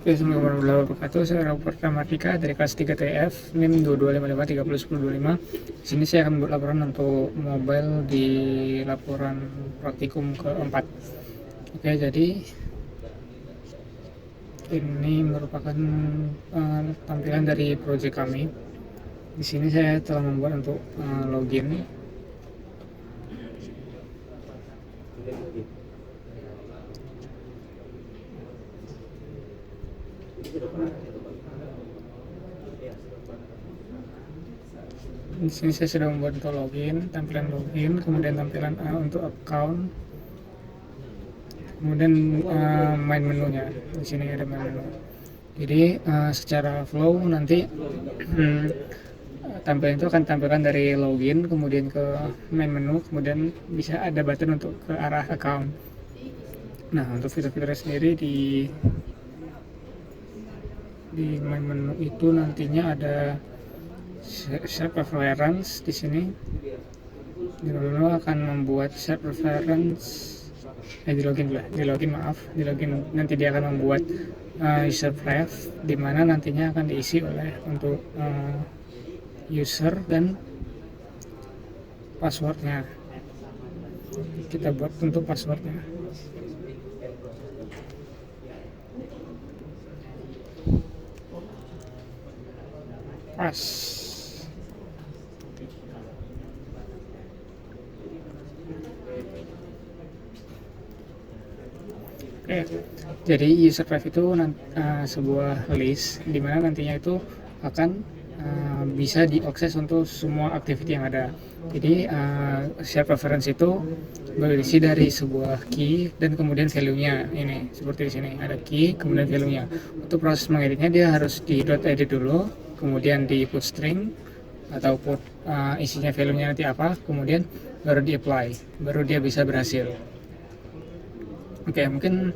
Assalamualaikum warahmatullahi wabarakatuh. Saya Robert Ramadika dari kelas 3 TF, NIM 2255301025. Di sini saya akan membuat laporan untuk mobile di laporan praktikum keempat. Oke, jadi ini merupakan tampilan dari proyek kami. Di sini saya telah membuat untuk login. Di sini saya sudah membuat untuk login, tampilan login, kemudian tampilan untuk account, kemudian main menunya. Di sini ada main menu. Jadi secara flow nanti tampilan itu akan tampilkan dari login, kemudian ke main menu, kemudian bisa ada button untuk ke arah account. Nah, untuk fitur-fiturnya sendiri di main menu itu nantinya ada share preference. Di sini di menu akan membuat share preference di login nanti dia akan membuat user path di mana nantinya akan diisi oleh untuk user dan passwordnya. Kita buat untuk passwordnya. Pas. Oke, jadi user path itu sebuah list di mana nantinya itu akan bisa diakses untuk semua activity yang ada. Jadi share preference itu berisi dari sebuah key dan kemudian value-nya. Ini seperti di sini ada key kemudian value-nya. Untuk proses mengeditnya dia harus di .edit dulu, kemudian di put string atau put isinya value-nya nanti apa, kemudian baru di apply, baru dia bisa berhasil. Oke, mungkin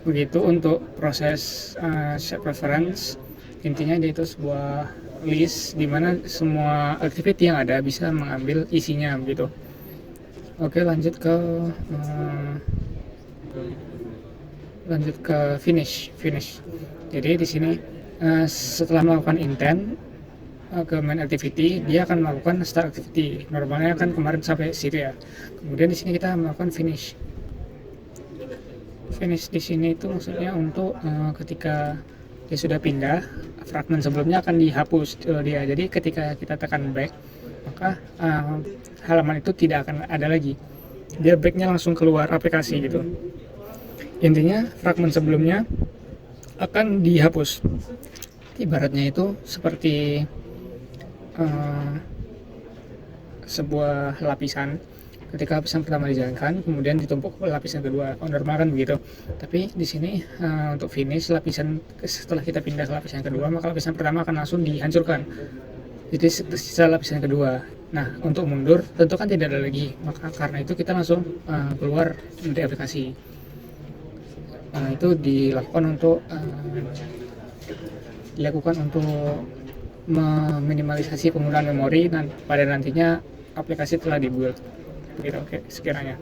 begitu untuk proses share preference. Intinya dia itu sebuah list di mana semua activity yang ada bisa mengambil isinya begitu. Oke, lanjut ke finish. Jadi di sini setelah melakukan intent ke main activity, dia akan melakukan start activity. Normalnya kan kemarin sampai situ ya. Kemudian di sini kita melakukan finish di sini itu maksudnya untuk ketika dia sudah pindah, fragmen sebelumnya akan dihapus dia. Jadi ketika kita tekan back, maka halaman itu tidak akan ada lagi. Dia backnya langsung keluar aplikasi gitu. Intinya fragmen sebelumnya akan dihapus. Ibaratnya itu seperti sebuah lapisan. Ketika lapisan pertama dijalankan, kemudian ditumpuk ke lapisan kedua. Normal kan begitu. Tapi di sini untuk finish lapisan setelah kita pindah ke lapisan kedua, maka lapisan pertama akan langsung dihancurkan. Jadi sisa lapisan kedua. Nah, untuk mundur tentu kan tidak ada lagi. Maka karena itu kita langsung keluar dari aplikasi. Itu dilakukan untuk meminimalisasi penggunaan memori dan pada nantinya aplikasi telah dibuat. Oke, sekiranya.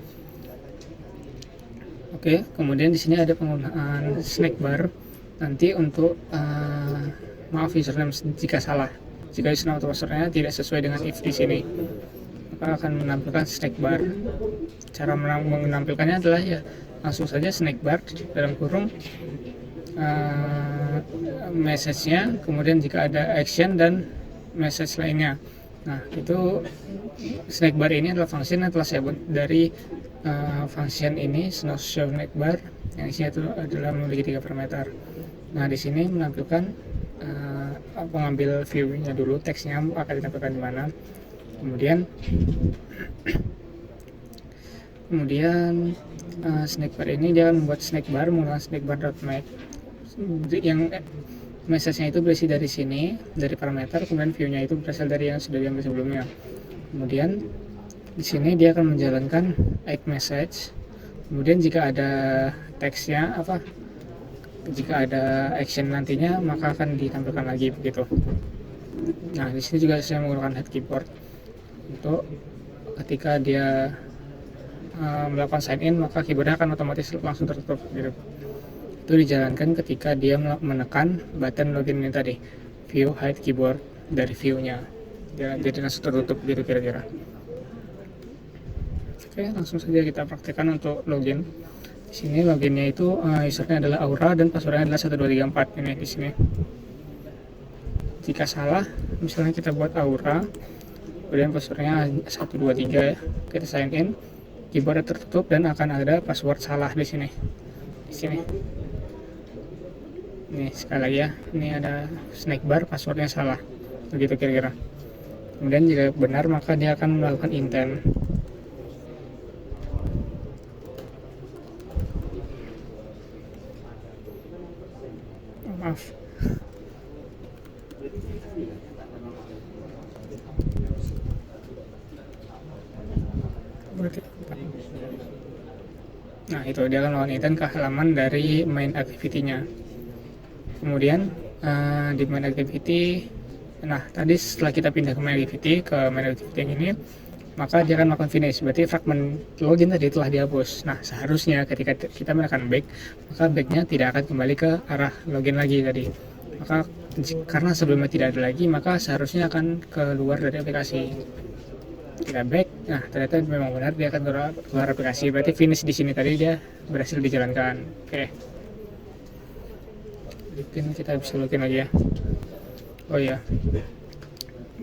Oke, kemudian di sini ada penggunaan snack bar nanti untuk maaf username jika salah. Jika username atau passwordnya tidak sesuai dengan if di sini, maka akan menampilkan snack bar. Cara menampilkannya adalah ya langsung saja snack bar dalam kurung message-nya, kemudian jika ada action dan message lainnya. Nah, itu snack bar ini adalah function yang telah saya buat dari function ini show snack bar yang isinya itu adalah memiliki 3 parameter. Nah, di sini menampilkan mengambil view-nya dulu, teksnya akan ditampilkan di mana. Kemudian snack bar ini dia akan membuat snack bar menggunakan snackbar.make yang message-nya itu berisi dari sini, dari parameter, kemudian view-nya itu berasal dari yang sudah diambil sebelumnya. Kemudian di sini dia akan menjalankan add message. Kemudian jika ada teksnya jika ada action nantinya maka akan ditampilkan lagi begitu. Nah, di sini juga saya menggunakan head keyboard untuk ketika dia melakukan sign in maka keyboardnya akan otomatis langsung tertutup gitu. itu dijalankan ketika dia menekan button login ini tadi, view hide keyboard dari view-nya. Jadi langsung tertutup gitu kira-kira. Oke, langsung saja kita praktekkan untuk login. Di sini loginnya itu usernya adalah Aura dan passwordnya adalah 1234 ini di sini. Jika salah, misalnya kita buat Aura, kemudian passwordnya 123 ya, kita sign in, keyboard tertutup dan akan ada password salah di sini. Di sini. Ini sekali lagi ya, ini ada snack bar, passwordnya salah, begitu kira-kira. Kemudian jika benar maka dia akan melakukan intent. Maaf. Nah itu dia akan melakukan intent ke halaman dari main activity-nya. Kemudian di main activity, nah tadi setelah kita pindah ke main activity yang ini, maka dia akan melakukan finish, berarti fragmen login tadi telah dihapus. Nah seharusnya ketika kita menekan back, maka backnya tidak akan kembali ke arah login lagi tadi. Maka karena sebelumnya tidak ada lagi, maka seharusnya akan keluar dari aplikasi. Kita back, nah ternyata memang benar dia akan keluar aplikasi, berarti finish di sini tadi dia berhasil dijalankan. Oke. Mungkin kita bisa login lagi ya. Oh ya,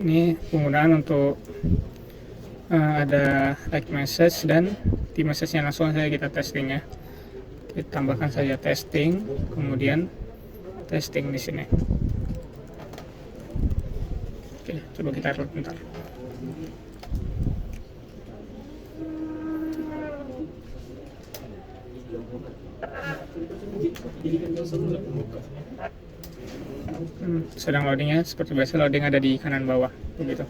ini penggunaan untuk ada like message dan di message-nya langsung saja kita testing ya. Kita tambahkan saja testing, kemudian testing di sini. Oke, coba kita lihat bentar. Sedang loadingnya seperti biasa, loading ada di kanan bawah begitu.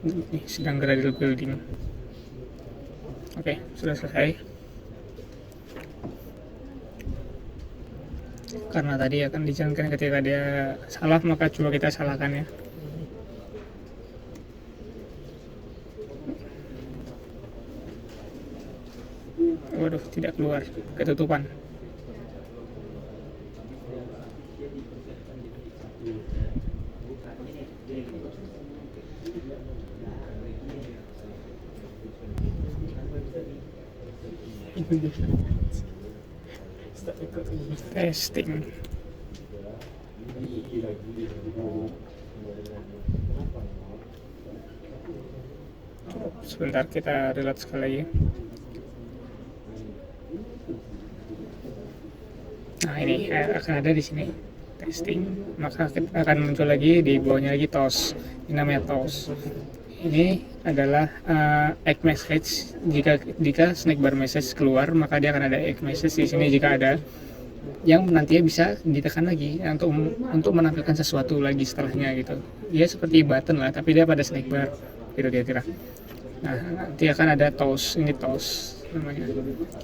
Ini sedang gradual building. Oke, sudah selesai. Karena tadi akan dijalankan ketika dia salah, maka coba kita salahkan ya. Waduh, tidak keluar, ketutupan. Testing. Sebentar, kita reload sekali lagi. Nah ini akan ada di sini testing, maka akan muncul lagi di bawahnya lagi toast. Ini namanya toast. Ini adalah egg message. Jika snack bar message keluar, maka dia akan ada egg message di sini jika ada, yang nantinya bisa ditekan lagi untuk menampilkan sesuatu lagi setelahnya gitu. Dia seperti button lah, tapi dia pada snack bar gitu kira-kira. Nah nanti akan ada toast, ini toast namanya.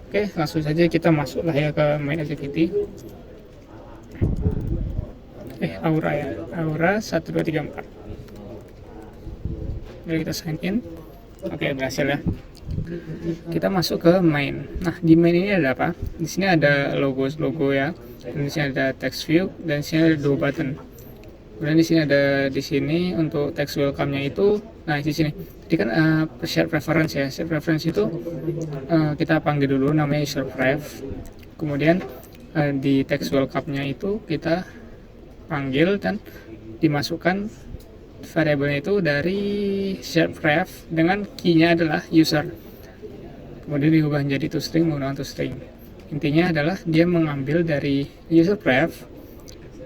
Oke, langsung saja kita masuk lah ya ke main activity. Aura ya, Aura 1234. Jadi kita sign in. Oke, berhasil ya. Kita masuk ke main. Nah di main ini ada apa? Di sini ada logo ya, dan di sini ada text view, dan di sini ada 2 button. Kemudian di sini ada untuk text welcome-nya itu, nah di sini. Jadi kan share preference ya. Share preference itu kita panggil dulu namanya user pref. Kemudian di text welcome-nya itu kita panggil dan dimasukkan variabelnya itu dari share pref dengan key-nya adalah user. Kemudian diubah menjadi toString menggunakan toString. Intinya adalah dia mengambil dari user pref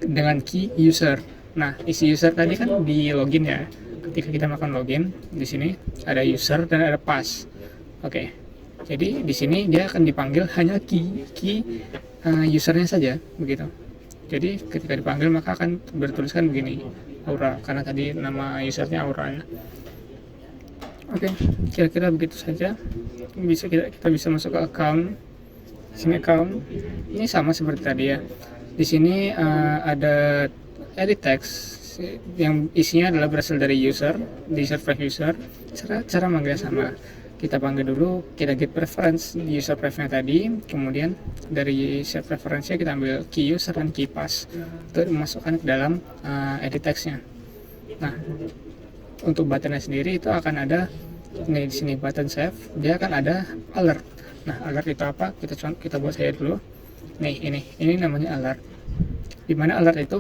dengan key user. Nah, isi user tadi kan di login ya. Ketika kita melakukan login, di sini ada user dan ada pass. Oke. Jadi di sini dia akan dipanggil hanya key usernya saja, begitu. Jadi ketika dipanggil maka akan bertuliskan begini, Aura, karena tadi nama usernya Aura ya. Oke, kira-kira begitu saja. Kita bisa masuk ke account. Sini account. Ini sama seperti tadi ya. Di sini ada edit text yang isinya adalah berasal dari user, di user pref user. Cara manggilnya sama. kita panggil dulu, kita get preference user preference tadi, kemudian dari set preference-nya kita ambil key user dan key pass untuk dimasukkan ke dalam edit text-nya. Nah, untuk buttonnya sendiri itu akan ada di sini button save, dia akan ada alert. Nah, alert itu apa? Kita buat saya dulu. Nih, ini namanya alert. Dimana alert itu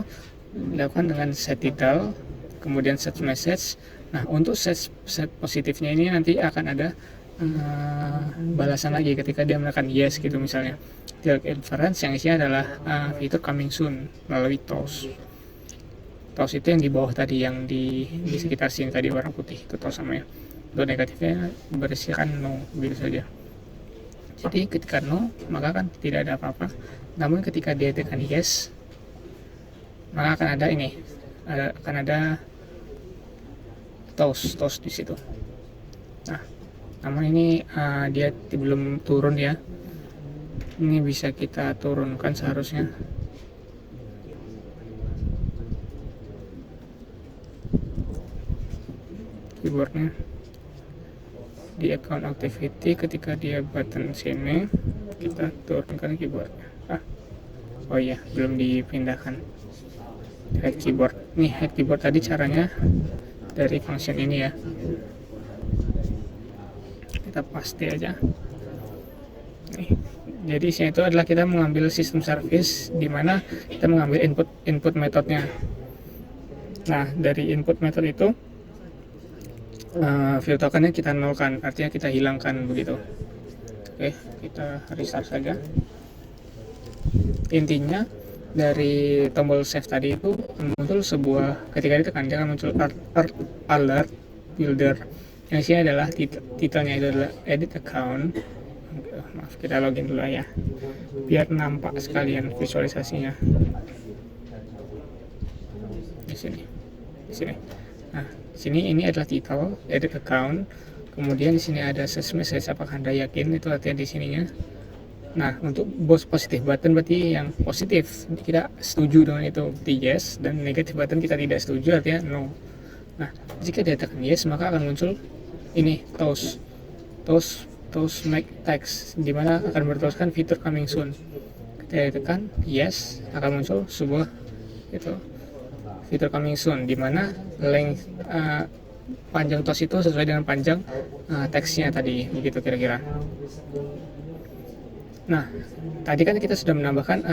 dilakukan dengan set title, kemudian set message. Nah, untuk set positifnya ini nanti akan ada balasan lagi ketika dia menekan yes gitu misalnya. Dialog inference yang isinya adalah fitur coming soon melalui toast. Toast itu yang di bawah tadi, yang di sekitar sini tadi warna putih itu toast namanya. Untuk negatifnya berisikan no begitu saja. Jadi ketika no maka kan tidak ada apa-apa. Namun ketika dia tekan yes maka akan ada ini, akan ada toast di situ. Nah, namun ini dia belum turun ya. Ini bisa kita turunkan seharusnya. Keyboardnya di account activity, ketika dia button sini kita turunkan keyboardnya. Oh iya, belum dipindahkan head keyboard. Nih head keyboard tadi caranya dari function ini ya, kita paste aja. Nih, jadi sini itu adalah kita mengambil system service di mana kita mengambil input metodenya. Nah, dari input method itu view tokennya kita nolkan, artinya kita hilangkan begitu. Oke, kita restart saja. Intinya dari tombol save tadi itu muncul sebuah, ketika ditekan dia akan muncul alert builder yang isinya adalah titelnya itu adalah edit account. Maaf, kita login dulu ya biar nampak sekalian visualisasinya di sini. Nah, di sini ini adalah title edit account, kemudian di sini ada set message apakah Anda yakin, itu artinya di sininya. Nah, untuk positif button berarti yang positif, kita setuju dengan itu, berarti yes, dan negatif button kita tidak setuju, artinya no. Nah, jika dia tekan yes, maka akan muncul ini toast make text, dimana akan bertuliskan fitur coming soon. Ketika tekan yes, akan muncul sebuah itu fitur coming soon, dimana length panjang toast itu sesuai dengan panjang teksnya tadi, begitu kira-kira. Nah, tadi kan kita sudah menambahkan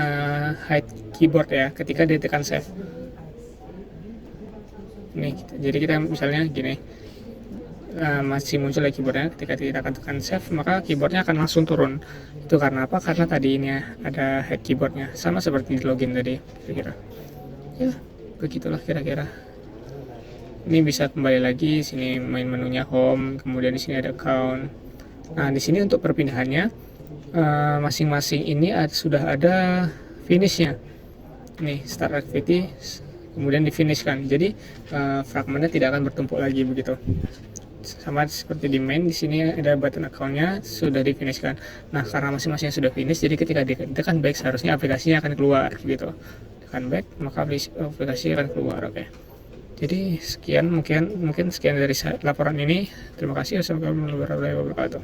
hide keyboard ya ketika ditekan save. Nih, jadi kita misalnya gini, masih muncul lagi keyboardnya, ketika kita akan tekan save maka keyboardnya akan langsung turun. Itu karena apa? Karena tadi ini ada hide keyboardnya, sama seperti di login tadi kira-kira. Ya, begitulah kira-kira. Ini bisa kembali lagi, sini main menunya home, kemudian di sini ada account. Nah, di sini untuk perpindahannya masing-masing ini sudah ada finishnya. Nih, start activity, kemudian di finishkan. Jadi fragmentnya tidak akan bertumpuk lagi begitu. Sama seperti di main, di sini ada button accountnya sudah di finishkan. Nah, karena masing-masing sudah finish, jadi ketika ditekan back seharusnya aplikasinya akan keluar gitu. Tekan back maka aplikasi akan keluar. Oke. Jadi sekian, mungkin sekian dari laporan ini. Terima kasih. Assalamualaikum warahmatullahi wabarakatuh.